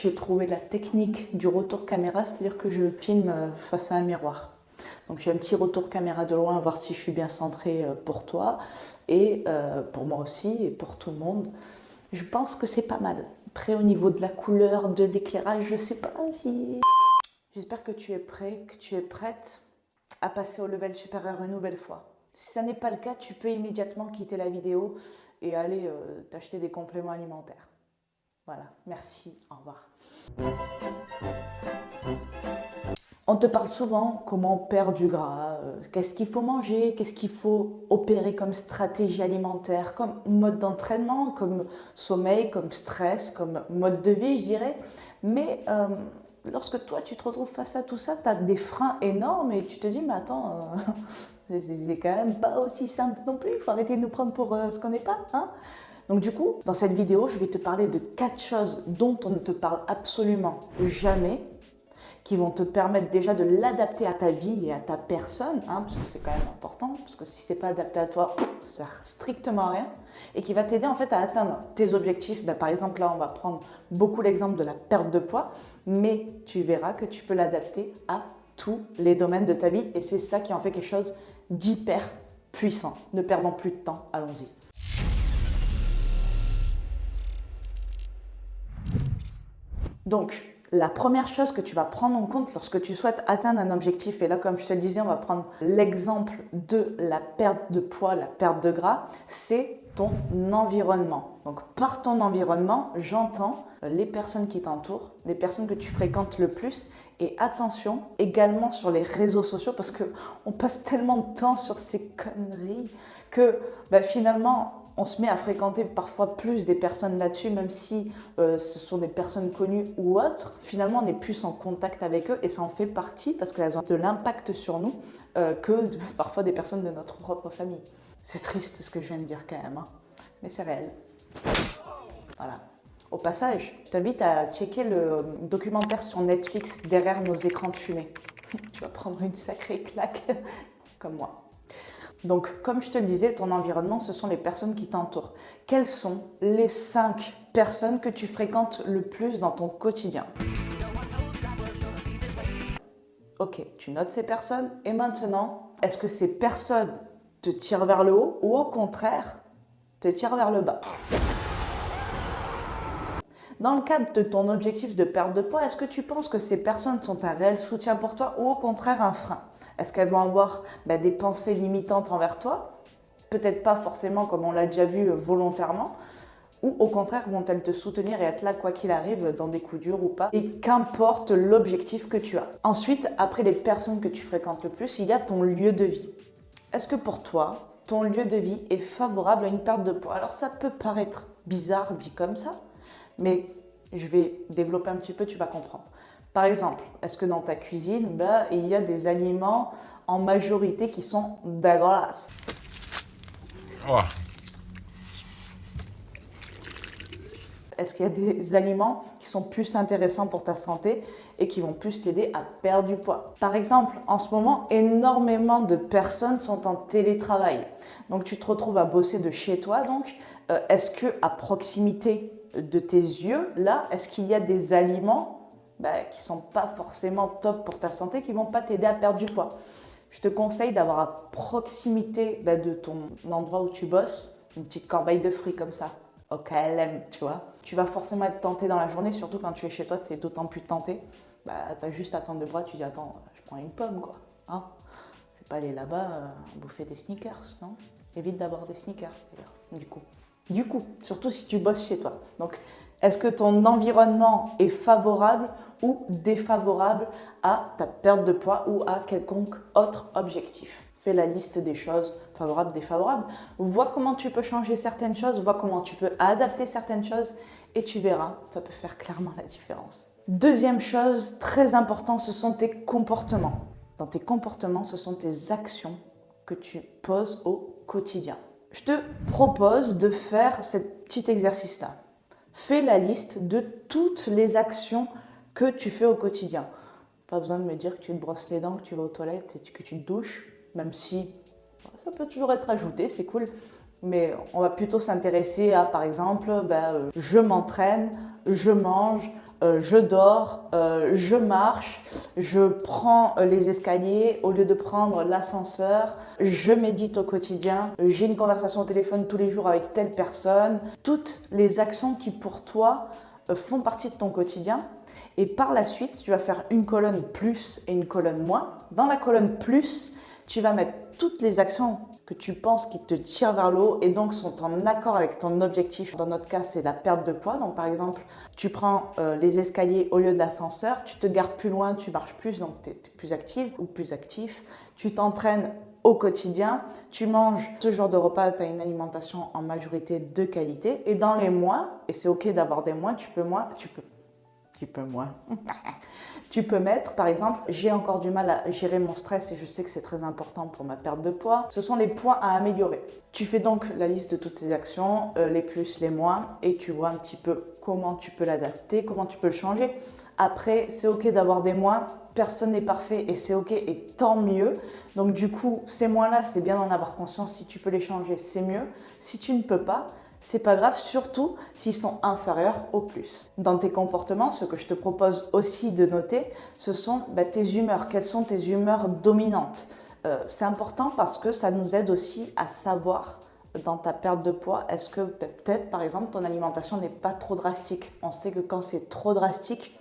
j'ai trouvé la technique du retour caméra, c'est-à-dire que je filme face à un miroir. Donc j'ai un petit retour caméra de loin, voir si je suis bien centrée pour toi et pour moi aussi et pour tout le monde. Je pense que c'est pas mal. Après au niveau de la couleur, de l'éclairage, je sais pas si... J'espère que tu es prêt, que tu es prête à passer au level supérieur une nouvelle fois. Si ça n'est pas le cas, tu peux immédiatement quitter la vidéo et aller t'acheter des compléments alimentaires. Voilà, merci, au revoir. On te parle souvent comment on perd du gras, qu'est-ce qu'il faut manger, qu'est-ce qu'il faut opérer comme stratégie alimentaire, comme mode d'entraînement, comme sommeil, comme stress, comme mode de vie, je dirais. Mais lorsque toi, tu te retrouves face à tout ça, tu as des freins énormes et tu te dis, mais attends, c'est quand même pas aussi simple non plus, il faut arrêter de nous prendre pour ce qu'on n'est pas, hein. Donc du coup, dans cette vidéo, je vais te parler de 4 choses dont on ne te parle absolument jamais, qui vont te permettre déjà de l'adapter à ta vie et à ta personne, hein, parce que c'est quand même important, parce que si c'est pas adapté à toi, ça sert strictement à rien, et qui va t'aider en fait à atteindre tes objectifs. Ben, par exemple, là, on va prendre beaucoup l'exemple de la perte de poids, mais tu verras que tu peux l'adapter à tous les domaines de ta vie, et c'est ça qui en fait quelque chose d'hyper puissant. Ne perdons plus de temps, allons-y. Donc, la première chose que tu vas prendre en compte lorsque tu souhaites atteindre un objectif, et là comme je te le disais, on va prendre l'exemple de la perte de poids, la perte de gras, c'est ton environnement. Donc par ton environnement, j'entends les personnes qui t'entourent, les personnes que tu fréquentes le plus, et attention également sur les réseaux sociaux parce qu'on passe tellement de temps sur ces conneries que finalement on se met à fréquenter parfois plus des personnes là-dessus, même si ce sont des personnes connues ou autres. Finalement, on est plus en contact avec eux et ça en fait partie parce qu'elles ont de l'impact sur nous parfois des personnes de notre propre famille. C'est triste ce que je viens de dire quand même, hein, mais c'est réel. Voilà. Au passage, je t'invite à checker le documentaire sur Netflix Derrière nos écrans de fumée. Tu vas prendre une sacrée claque comme moi. Donc, comme je te le disais, ton environnement, ce sont les personnes qui t'entourent. Quelles sont les 5 personnes que tu fréquentes le plus dans ton quotidien? Ok, tu notes ces personnes. Et maintenant, est-ce que ces personnes te tirent vers le haut ou au contraire, te tirent vers le bas? Dans le cadre de ton objectif de perte de poids, est-ce que tu penses que ces personnes sont un réel soutien pour toi ou au contraire un frein? Est-ce qu'elles vont avoir des pensées limitantes envers toi? Peut-être pas forcément comme on l'a déjà vu volontairement. Ou au contraire vont-elles te soutenir et être là quoi qu'il arrive dans des coups durs ou pas? Et qu'importe l'objectif que tu as. Ensuite, après les personnes que tu fréquentes le plus, il y a ton lieu de vie. Est-ce que pour toi, ton lieu de vie est favorable à une perte de poids? Alors ça peut paraître bizarre dit comme ça, mais je vais développer un petit peu, tu vas comprendre. Par exemple, est-ce que dans ta cuisine, il y a des aliments en majorité qui sont dégueulasses? Oh. Est-ce qu'il y a des aliments qui sont plus intéressants pour ta santé et qui vont plus t'aider à perdre du poids? Par exemple, en ce moment, énormément de personnes sont en télétravail. Donc, tu te retrouves à bosser de chez toi. Donc, est-ce qu'à proximité de tes yeux, là, est-ce qu'il y a des aliments qui ne sont pas forcément top pour ta santé, qui ne vont pas t'aider à perdre du poids? Je te conseille d'avoir à proximité de ton endroit où tu bosses, une petite corbeille de fruits comme ça, au KLM, tu vois. Tu vas forcément être tenté dans la journée, surtout quand tu es chez toi, tu es d'autant plus tenté. Tu as juste à tendre le bras, tu dis attends, je prends une pomme quoi. Hein, je vais pas aller là-bas bouffer des sneakers, non? Évite d'avoir des sneakers d'ailleurs, du coup, surtout si tu bosses chez toi. Donc, est-ce que ton environnement est favorable ou défavorable à ta perte de poids ou à quelconque autre objectif? Fais la liste des choses favorables, défavorables. Vois comment tu peux changer certaines choses, vois comment tu peux adapter certaines choses et tu verras, ça peut faire clairement la différence. Deuxième chose très importante, ce sont tes comportements. Dans tes comportements, ce sont tes actions que tu poses au quotidien. Je te propose de faire ce petit exercice-là. Fais la liste de toutes les actions que tu fais au quotidien. Pas besoin de me dire que tu te brosses les dents, que tu vas aux toilettes et que tu te douches, même si ça peut toujours être ajouté, c'est cool. Mais on va plutôt s'intéresser à, par exemple, je m'entraîne, je mange, je dors, je marche, je prends les escaliers au lieu de prendre l'ascenseur, je médite au quotidien, j'ai une conversation au téléphone tous les jours avec telle personne. Toutes les actions qui pour toi font partie de ton quotidien. Et par la suite, tu vas faire une colonne plus et une colonne moins. Dans la colonne plus, tu vas mettre toutes les actions que tu penses qui te tirent vers le haut et donc sont en accord avec ton objectif. Dans notre cas, c'est la perte de poids. Donc par exemple, tu prends les escaliers au lieu de l'ascenseur, tu te gares plus loin, tu marches plus, donc tu es plus active ou plus actif. Tu t'entraînes au quotidien, tu manges ce genre de repas, tu as une alimentation en majorité de qualité. Et dans les mois, et c'est ok d'avoir des mois, tu peux mettre, par exemple, j'ai encore du mal à gérer mon stress et je sais que c'est très important pour ma perte de poids. Ce sont les points à améliorer. Tu fais donc la liste de toutes ces actions, les plus, les moins, et tu vois un petit peu comment tu peux l'adapter, comment tu peux le changer. Après, c'est ok d'avoir des moins, personne n'est parfait et c'est ok et tant mieux. Donc du coup, ces moins-là, c'est bien d'en avoir conscience. Si tu peux les changer, c'est mieux. Si tu ne peux pas, c'est pas grave, surtout s'ils sont inférieurs au plus. Dans tes comportements, ce que je te propose aussi de noter, ce sont tes humeurs. Quelles sont tes humeurs dominantes? C'est important parce que ça nous aide aussi à savoir dans ta perte de poids, est-ce que peut-être, par exemple, ton alimentation n'est pas trop drastique. On sait que quand c'est trop drastique,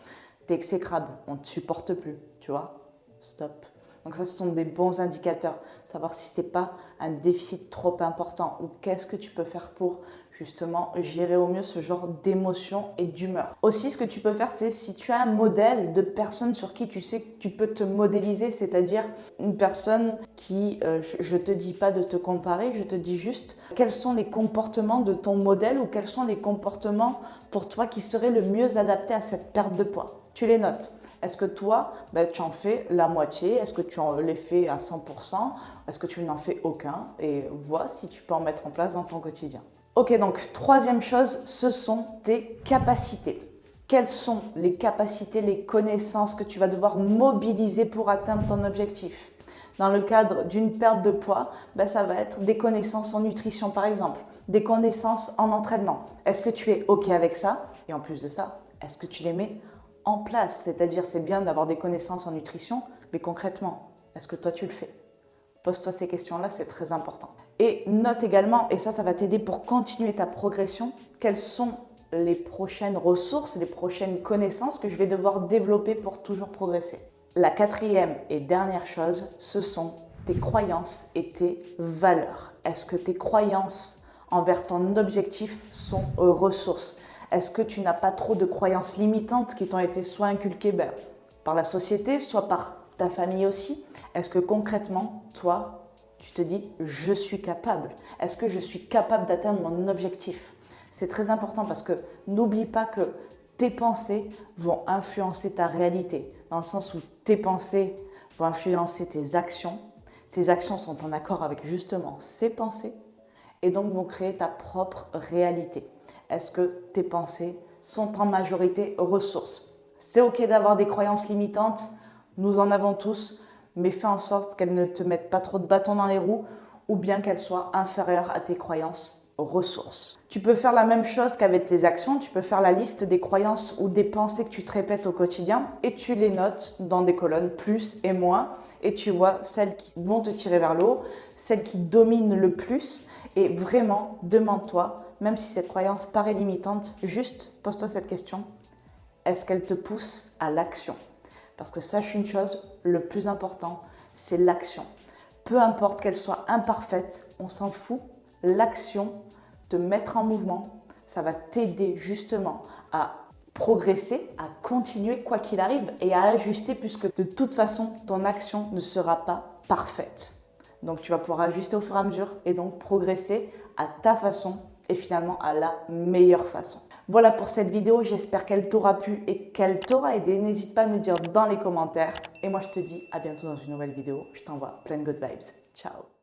t'es exécrable, on ne te supporte plus, tu vois? Stop. Donc ça, ce sont des bons indicateurs. Savoir si ce n'est pas un déficit trop important ou qu'est-ce que tu peux faire pour justement gérer au mieux ce genre d'émotions et d'humeur. Aussi, ce que tu peux faire, c'est si tu as un modèle de personne sur qui tu sais que tu peux te modéliser, c'est-à-dire une personne qui, je ne te dis pas de te comparer, je te dis juste quels sont les comportements de ton modèle ou quels sont les comportements pour toi qui seraient le mieux adaptés à cette perte de poids. Tu les notes. Est-ce que toi, tu en fais la moitié? Est-ce que tu les fais à 100%? Est-ce que tu n'en fais aucun? Et vois si tu peux en mettre en place dans ton quotidien. Ok, donc troisième chose, ce sont tes capacités. Quelles sont les capacités, les connaissances que tu vas devoir mobiliser pour atteindre ton objectif? Dans le cadre d'une perte de poids, ça va être des connaissances en nutrition par exemple, des connaissances en entraînement. Est-ce que tu es ok avec ça? Et en plus de ça, est-ce que tu les mets en place? C'est-à-dire, c'est bien d'avoir des connaissances en nutrition, mais concrètement, est-ce que toi tu le fais? Pose-toi ces questions-là, c'est très important. Et note également, et ça va t'aider pour continuer ta progression, quelles sont les prochaines ressources, les prochaines connaissances que je vais devoir développer pour toujours progresser. La quatrième et dernière chose, ce sont tes croyances et tes valeurs. Est-ce que tes croyances envers ton objectif sont ressources? Est-ce que tu n'as pas trop de croyances limitantes qui t'ont été soit inculquées par la société, soit par ta famille aussi? Est-ce que concrètement, toi, tu te dis « je suis capable ». Est-ce que je suis capable d'atteindre mon objectif? C'est très important parce que n'oublie pas que tes pensées vont influencer ta réalité, dans le sens où tes pensées vont influencer tes actions sont en accord avec justement ces pensées et donc vont créer ta propre réalité. Est-ce que tes pensées sont en majorité ressources? C'est ok d'avoir des croyances limitantes, nous en avons tous, mais fais en sorte qu'elles ne te mettent pas trop de bâtons dans les roues ou bien qu'elles soient inférieures à tes croyances ressources. Tu peux faire la même chose qu'avec tes actions, tu peux faire la liste des croyances ou des pensées que tu te répètes au quotidien et tu les notes dans des colonnes plus et moins et tu vois celles qui vont te tirer vers le haut, celles qui dominent le plus et vraiment demande-toi, même si cette croyance paraît limitante, juste pose-toi cette question, est-ce qu'elle te pousse à l'action? Parce que sache une chose, le plus important, c'est l'action. Peu importe qu'elle soit imparfaite, on s'en fout. L'action, te mettre en mouvement, ça va t'aider justement à progresser, à continuer quoi qu'il arrive et à ajuster puisque de toute façon, ton action ne sera pas parfaite. Donc tu vas pouvoir ajuster au fur et à mesure et donc progresser à ta façon et finalement à la meilleure façon. Voilà pour cette vidéo, j'espère qu'elle t'aura plu et qu'elle t'aura aidé. N'hésite pas à me le dire dans les commentaires. Et moi je te dis à bientôt dans une nouvelle vidéo. Je t'envoie plein de good vibes. Ciao.